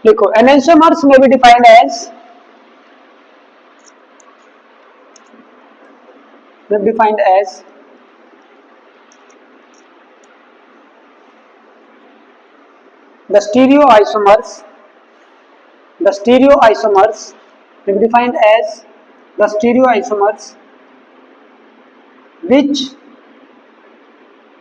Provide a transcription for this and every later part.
लिखो enantiomers may be defined as the stereoisomers may be defined as the stereoisomers which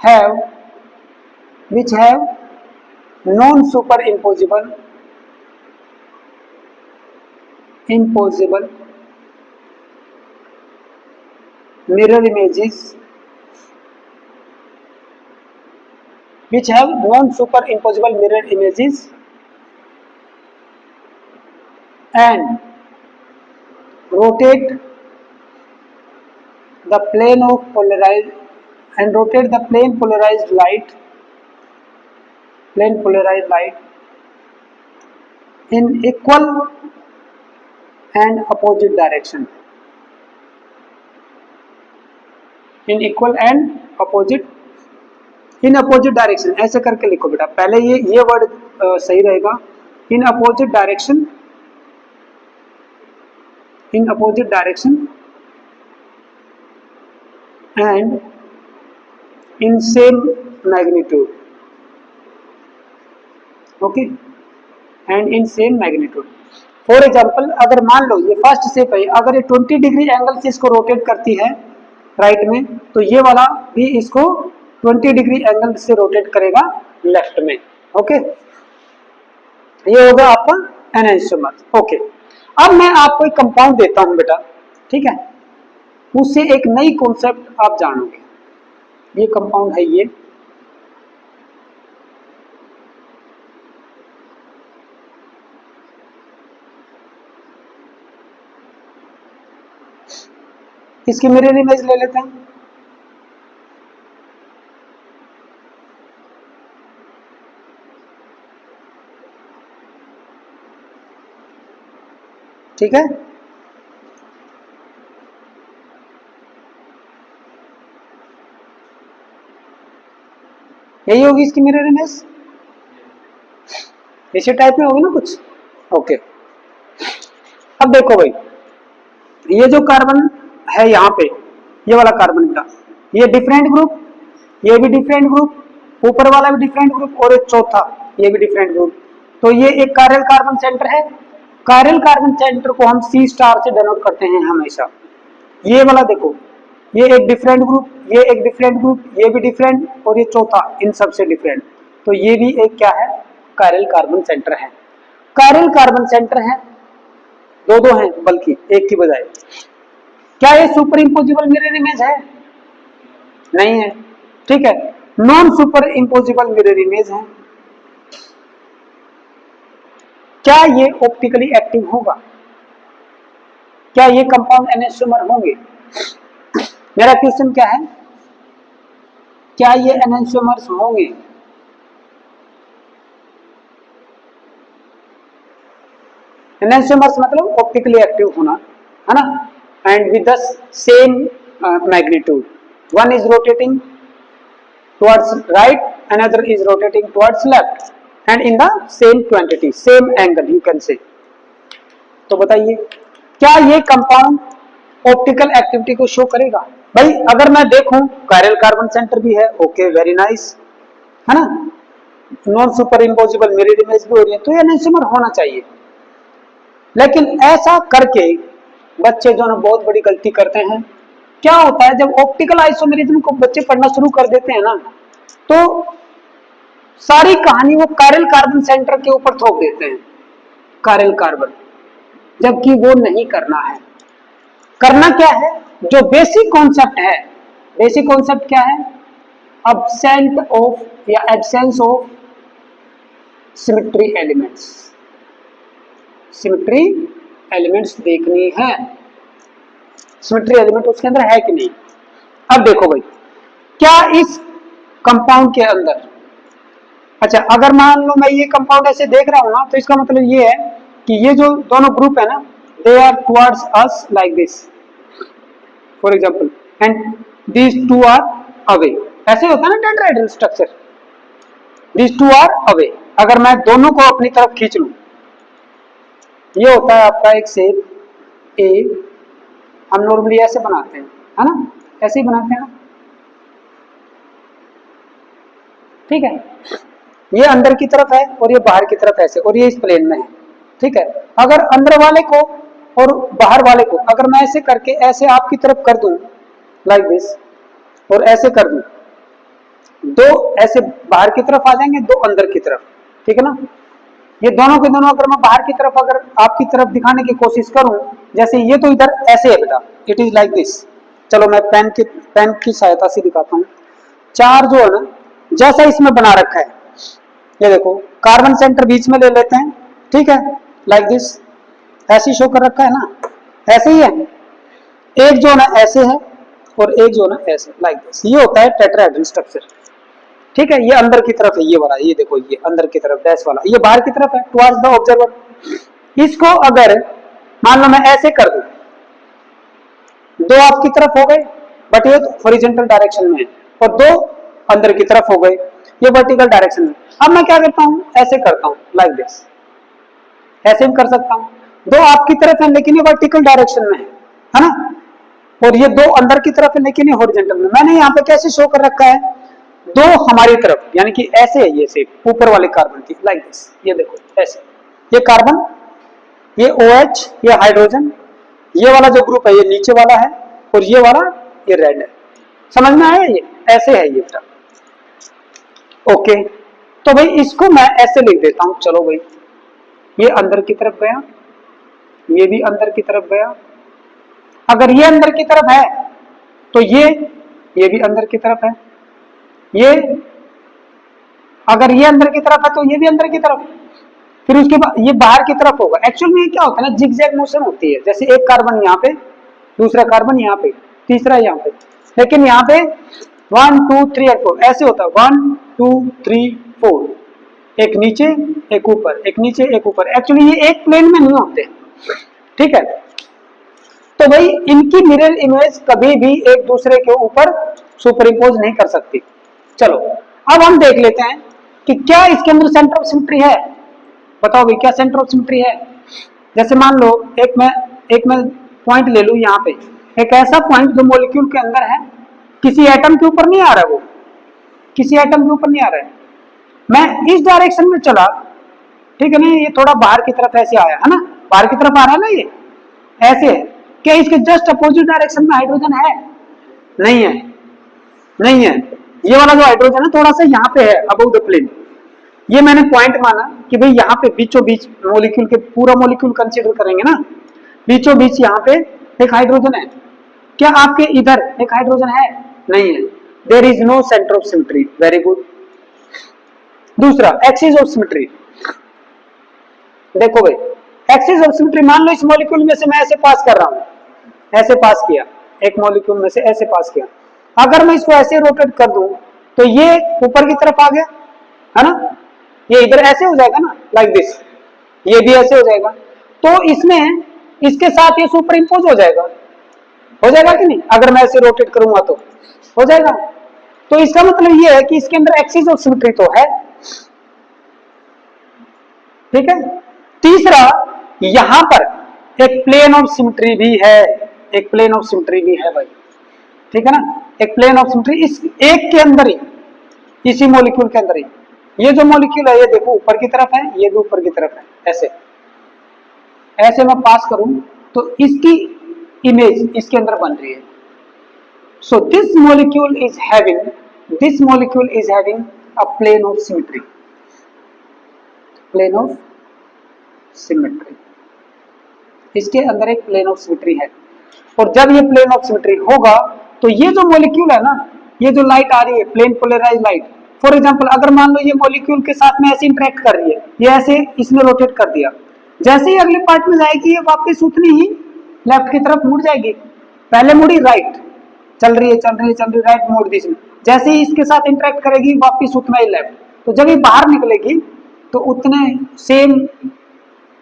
have non-superimposable mirror images and rotate the plane polarized light in equal and opposite direction. In opposite direction ऐसे करके लिखो बेटा, पहले ये word सही रहेगा, in opposite direction and in same magnitude. Okay, and in same magnitude. For example, अगर मान लो ये फर्स्ट शेप है, अगर ये 20 डिग्री एंगल से इसको रोटेट करती है राइट में, तो ये वाला भी इसको 20 डिग्री एंगल से रोटेट करेगा लेफ्ट में. ओके, ये होगा आपका एनांशियोमर. ओके, अब मैं आपको एक कंपाउंड देता हूं बेटा, ठीक है, उससे एक नई कॉन्सेप्ट आप जानोगे. ये कंपाउंड है ये, इसकी मिरर इमेज ले लेते हैं. ठीक है, यही होगी इसकी मिरर इमेज, इसी टाइप में होगी ना कुछ. ओके, अब देखो भाई, ये जो कार्बन है यहाँ पे, ये वाला कार्बन का, ये डिफरेंट ग्रुप, ये भी डिफरेंट ग्रुप, ऊपर वाला भी डिफरेंट ग्रुप, और एक चौथा ये भी डिफरेंट ग्रुप. तो ये एक कायरल कार्बन सेंटर है. कायरल कार्बन सेंटर को हम C स्टार से डिनोट करते हैं हमेशा. ये वाला देखो, ये एक डिफरेंट ग्रुप, ये एक डिफरेंट ग्रुप, ये भी डिफरेंट, और ये चौथा इन सबसे डिफरेंट. तो ये भी एक क्या है, कायरल कार्बन सेंटर है. कायरल कार्बन सेंटर है, दो हैं बल्कि एक की बजाय. क्या ये सुपर इम्पोजिबल मिरर इमेज है? नहीं है. ठीक है, non super imposable mirror image है. क्या ये ऑप्टिकली एक्टिव होगा? क्या ये कंपाउंड एनांशियोमर होंगे? मेरा क्वेश्चन क्या है, क्या ये एनांशियोमर्स होंगे? एनांशियोमर्स मतलब ऑप्टिकली एक्टिव होना, है ना, and with the same magnitude. One is rotating towards right, another is rotating towards left, and in the same quantity, same angle you can say. तो बताइए, क्या ये कंपाउंड ऑप्टिकल एक्टिविटी को show करेगा? भाई अगर मैं देखूं, कायरल कार्बन सेंटर भी है, ओके, वेरी नाइस, है ना, non super imposable mirror image भी हो रही है, तो ये एनांशियोमर होना चाहिए. लेकिन ऐसा करके बच्चे जो ना बहुत बड़ी गलती करते हैं. क्या होता है, जब ऑप्टिकल आइसोमेरिज्म को बच्चे पढ़ना शुरू कर देते हैं ना, तो सारी कहानी वो कायरल कार्बन सेंटर के ऊपर थोप देते हैं, कायरल कार्बन, जबकि वो नहीं करना है. करना क्या है, जो बेसिक कॉन्सेप्ट है, बेसिक कॉन्सेप्ट क्या है, एब्सेंट ऑफ या absence of symmetry elements. Symmetry elements देखनी है, सिमेट्री एलिमेंट उसके अंदर है कि नहीं. अब देखो भाई, क्या इस कंपाउंड के अंदर, अच्छा अगर मान लो मैं ये कंपाउंड ऐसे देख रहा हूं ना, तो इसका मतलब ये है कि ये जो दोनों ग्रुप है ना, they are towards us like this, for example, and these two are away. ऐसे होता है ना tetrahedral structure, these two are away. अगर मैं दोनों को अपनी तरफ खींच लूं, ये होता है आपका एक शेप ए, हम नॉर्मली ऐसे बनाते हैं, है ना, ऐसे ही बनाते हैं ना, ठीक है। ये अंदर की तरफ है और ये बाहर की तरफ ऐसे, और ये इस प्लेन में है, ठीक है। अगर अंदर वाले को और बाहर वाले को अगर मैं ऐसे करके ऐसे आपकी तरफ कर दूं लाइक दिस, और ऐसे कर दूं, दो ऐसे बाहर की तरफ आ जाएंगे, दो अंदर की तरफ, ठीक है ना। ये दोनों के दोनों अगर मैं बाहर की तरफ अगर आपकी तरफ दिखाने की कोशिश करूं, जैसे ये तो इधर ऐसे है बेटा, इट इज लाइक दिस। चलो मैं पेन की सहायता से दिखाता हूं। चार जो है ना, जैसा इसमें बना रखा है, ये देखो कार्बन सेंटर बीच में ले लेते हैं, ठीक है, लाइक दिस, ऐसे ही शो कर रखा है ना, ऐसे ही है। एक जो ना ऐसे है और एक जो ना ऐसे, लाइक दिस, ये होता है टेट्राहेड्रल स्ट्रक्चर, ठीक है। ये अंदर की तरफ है ये वाला, ये देखो ये अंदर की तरफ डैश वाला, ये बाहर की तरफ है टुवर्ड्स द ऑब्जर्वर। इसको अगर मान लो मैं ऐसे कर दूं, दो आपकी तरफ हो गए, बट ये हॉरिजॉन्टल डायरेक्शन में है, और दो अंदर की तरफ हो गए, ये वर्टिकल डायरेक्शन में। अब मैं क्या करता हूं, ऐसे करता हूं लाइक दिस, ऐसे भी कर सकता हूं। दो आपकी तरफ है लेकिन ये वर्टिकल डायरेक्शन में है ना, और ये दो अंदर की तरफ है लेकिन ये हॉरिजॉन्टल में। मैंने यहाँ पे कैसे शो कर रखा है, दो हमारी तरफ, यानी कि ऐसे है ये शेप ऊपर वाले कार्बन की, लाइक दिस, ये देखो ऐसे, ये कार्बन, ये OH, ये हाइड्रोजन, ये वाला जो ग्रुप है ये नीचे वाला है, और ये वाला ये रेड है। समझ में आया, ये ऐसे है ये बेटा, ओके। तो भाई इसको मैं ऐसे लिख देता हूं, चलो भाई, ये अंदर की तरफ गया, ये भी अंदर की तरफ गया। अगर ये अंदर की तरफ है तो ये भी अंदर की तरफ है, ये अगर ये अंदर की तरफ है तो ये भी अंदर की तरफ, फिर उसके बाद ये बाहर की तरफ होगा। एक्चुअल में क्या होता है ना, जिगजैग मोशन होती है, जैसे एक कार्बन यहाँ पे, दूसरा कार्बन यहाँ पे, तीसरा यहाँ पे, लेकिन यहाँ पे 1 2 3 और 4 ऐसे होता है, 1 2 3 4, एक नीचे एक ऊपर, एक नीचे एक ऊपर। एक्चुअली ये एक प्लेन में नहीं होते, ठीक है। तो भाई इनकी मिरर इमेज कभी भी एक दूसरे के ऊपर सुपर इम्पोज नहीं कर सकती। चलो अब हम देख लेते हैं कि क्या इसके अंदर सेंटर ऑफ सिमेट्री है। बताओ भाई क्या सेंटर ऑफ सिमेट्री है। जैसे मान लो एक मैं पॉइंट ले लूं यहाँ पे, एक ऐसा पॉइंट जो मॉलिक्यूल के अंदर है, किसी एटम के ऊपर नहीं आ रहा, वो किसी एटम के ऊपर नहीं आ रहा है। मैं इस डायरेक्शन में चला, ठीक है ना, ये थोड़ा बाहर की तरफ ऐसे आया है ना, बाहर की तरफ आ रहा है ना, ये ऐसे है। क्या इसके जस्ट अपोजिट डायरेक्शन में हाइड्रोजन है? नहीं है, नहीं है। ये वाला जो हाइड्रोजन है थोड़ा सा यहाँ पे है अबव द प्लेन, ये मैंने पॉइंट माना कि भाई यहाँ पे बीचों बीच मॉलिक्यूल के, पूरा मॉलिक्यूल कंसीडर करेंगे ना, बीचों बीच यहाँ पे एक हाइड्रोजन है। क्या आपके इधर एक हाइड्रोजन है? नहीं है, there is no centre of symmetry. Very good. दूसरा एक्सिस ऑफ सिमेट्री, देखो भाई एक्सिस ऑफ सिमेट्री, मान लो इस मॉलिक्यूल में से मैं ऐसे पास कर रहा हूं, ऐसे पास किया, एक मॉलिक्यूल में से ऐसे पास किया, अगर मैं इसको ऐसे रोटेट कर दूं तो ये ऊपर की तरफ आ गया है ना, ये इधर ऐसे हो जाएगा ना, लाइक दिस, ये भी ऐसे हो जाएगा, तो इसमें इसके साथ ये सुपर इम्पोज हो जाएगा कि नहीं? अगर मैं ऐसे रोटेट करूंगा तो हो जाएगा। तो इसका मतलब ये है कि इसके अंदर एक्सिस ऑफ सिमेट्री तो है, ठीक है। तीसरा, यहां पर एक प्लेन ऑफ सिमेट्री भी है, एक प्लेन ऑफ सिमेट्री भी है भाई, ठीक है ना, एक प्लेन ऑफ सिमेट्री इस एक के अंदर ही, इसी मॉलिक्यूल के अंदर ही। ये जो मॉलिक्यूल है ये देखो ऊपर की तरफ है, ये भी ऊपर की तरफ है, ऐसे ऐसे मैं पास करूं तो इसकी इमेज इसके अंदर बन रही है। So this molecule is having a plane of symmetry, plane of symmetry, इसके अंदर एक प्लेन ऑफ सिमेट्री है। और जब ये प्लेन ऑफ सिमेट्री होगा तो ये जो मॉलिक्यूल है ना, ये जो लाइट आ रही है plane polarise light, for example अगर मान लो ये मॉलिक्यूल के साथ में ऐसे इंटरेक्ट कर रही है, ये ऐसे इसमें रोटेट कर दिया, जैसे ही अगले पार्ट में जाएगी ये वापस उतनी ही लेफ्ट की तरफ मुड़ जाएगी। पहले मुड़ी राइट, चल रही है राइट मोड़ दी इसने, जैसे ही इसके साथ इंटरेक्ट करेगी वापस उतना ही लेफ्ट। तो जब ये बाहर निकलेगी तो उतने सेम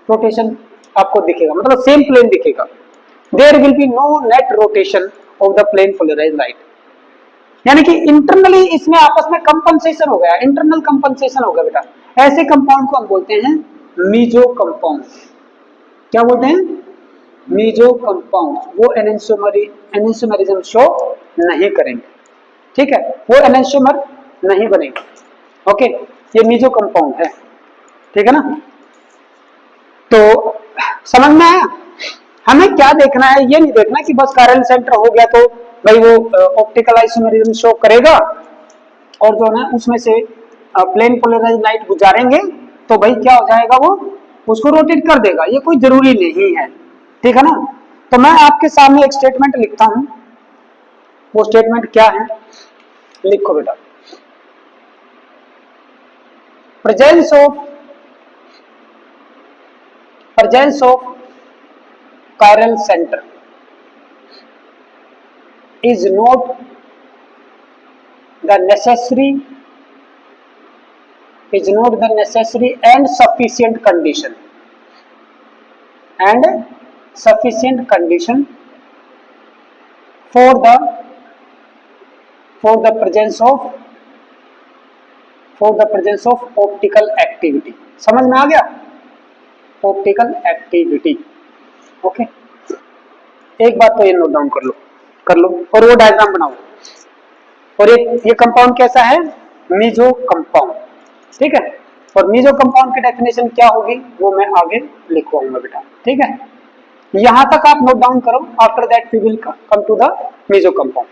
रोटेशन आपको दिखेगा, मतलब सेम प्लेन दिखेगा। There will be no net rotation of the plane polarised light, यानी कि इंटरनली इसमें आपस में कंपनसेशन हो गया, इंटरनल कंपनसेशन हो गया बेटा। ऐसे कंपाउंड को हम बोलते हैं मीजो कंपाउंड, क्या बोलते हैं, मीजो कंपाउंड, वो एनेंटियोमरिज्म शो नहीं करेंगे, ठीक है, वो एनेंटियोमर नहीं बनेंगे, ओके, ये मीजो कंपाउंड है, ठीक है ना। तो समझ में आया, हमें क्या देखना है, ये नहीं देखना कि बस कायरल सेंटर हो गया तो भाई वो ऑप्टिकल आइसोमेरिज्म शो करेगा और जो है उसमें से प्लेन पोलराइज लाइट गुजारेंगे तो भाई क्या हो जाएगा, वो उसको रोटेट कर देगा, ये कोई जरूरी नहीं है, ठीक है ना। तो मैं आपके सामने एक स्टेटमेंट लिखता हूं, वो स्टेटमेंट क्या है, लिखो बेटा, presence of chiral center is not the necessary and sufficient condition for the presence of optical activity। समझ में आ गया, ऑप्टिकल एक्टिविटी, ओके। एक बात तो ये नोट डाउन कर लो और वो डायग्राम बनाओ। और ये कंपाउंड कैसा है, मीजो कंपाउंड, ठीक है। और मीजो कंपाउंड की डेफिनेशन क्या होगी वो मैं आगे लिखवाऊंगा बेटा, ठीक है। यहां तक आप नोट डाउन करो, after that we will come to the meso compound.